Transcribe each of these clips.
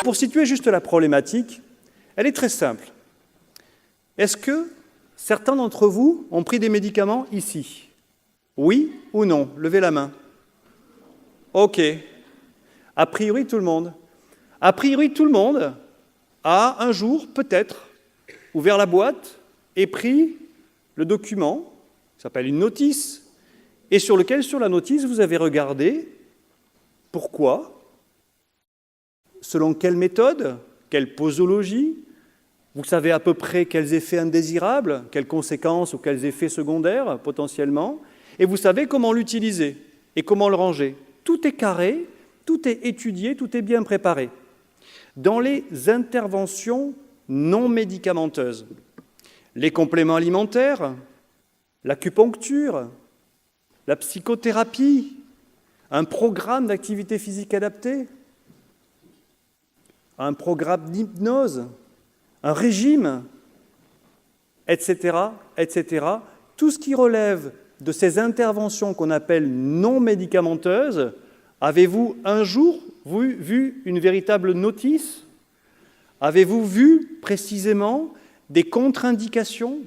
Pour situer juste la problématique, elle est très simple. Est-ce que certains d'entre vous ont pris des médicaments ici? Oui ou non? Levez la main. OK. A priori, tout le monde. A priori, tout le monde a un jour, peut-être, ouvert la boîte et pris le document, qui s'appelle une notice, et sur lequel, sur la notice, vous avez regardé pourquoi, selon quelle méthode, quelle posologie, vous savez à peu près quels effets indésirables, quelles conséquences ou quels effets secondaires potentiellement, et vous savez comment l'utiliser et comment le ranger. Tout est carré, tout est étudié, tout est bien préparé. Dans les interventions non médicamenteuses, les compléments alimentaires, l'acupuncture, la psychothérapie, un programme d'activité physique adaptée, un programme d'hypnose, un régime, etc., etc. Tout ce qui relève de ces interventions qu'on appelle non médicamenteuses, avez-vous un jour vu une véritable notice? Avez-vous vu précisément des contre-indications?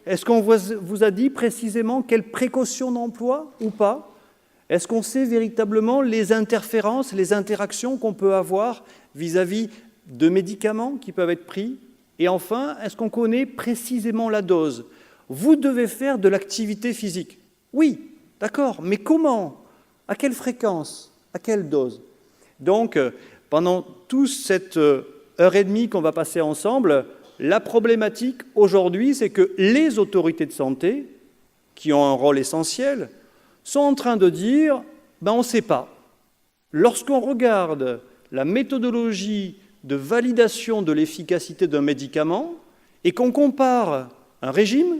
Est-ce qu'on vous a dit précisément quelles précautions d'emploi ou pas? Est-ce qu'on sait véritablement les interférences, les interactions qu'on peut avoir vis-à-vis de médicaments qui peuvent être pris? Et enfin, est-ce qu'on connaît précisément la dose? Vous devez faire de l'activité physique. Oui, d'accord, mais comment? À quelle fréquence? À quelle dose? Donc, pendant toute cette heure et demie qu'on va passer ensemble, la problématique aujourd'hui, c'est que les autorités de santé, qui ont un rôle essentiel, sont en train de dire « on ne sait pas ». Lorsqu'on regarde la méthodologie de validation de l'efficacité d'un médicament et qu'on compare un régime,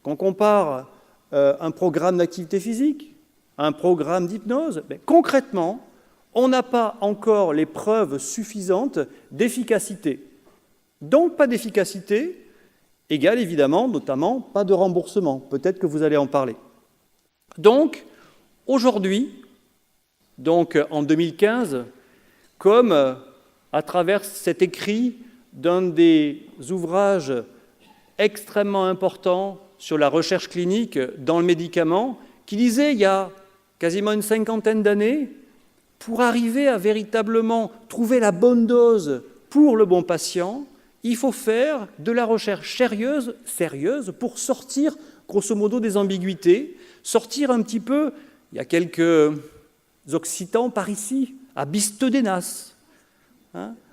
qu'on compare un programme d'activité physique, un programme d'hypnose, concrètement, on n'a pas encore les preuves suffisantes d'efficacité. Donc, pas d'efficacité égale évidemment, notamment, pas de remboursement. Peut-être que vous allez en parler. Donc, aujourd'hui, en 2015, comme à travers cet écrit d'un des ouvrages extrêmement importants sur la recherche clinique dans le médicament, qui disait il y a quasiment une cinquantaine d'années, pour arriver à véritablement trouver la bonne dose pour le bon patient, il faut faire de la recherche sérieuse pour sortir, grosso modo, des ambiguïtés, sortir un petit peu, il y a quelques occitans par ici, à Bistedénas,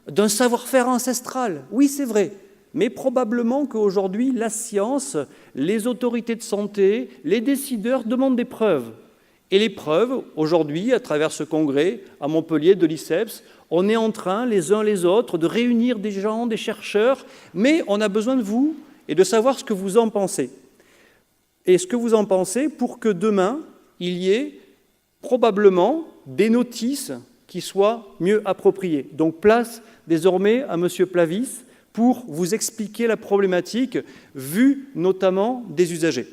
d'un savoir-faire ancestral. Oui, c'est vrai, mais probablement qu'aujourd'hui, la science, les autorités de santé, les décideurs demandent des preuves. Et les preuves, aujourd'hui, à travers ce congrès, à Montpellier, de l'ICEPS, on est en train, les uns les autres, de réunir des gens, des chercheurs, mais on a besoin de vous et de savoir ce que vous en pensez. Et ce que vous en pensez pour que demain, il y ait probablement des notices qui soient mieux appropriées. Donc, place désormais à M. Plavis pour vous expliquer la problématique, vue notamment des usagers.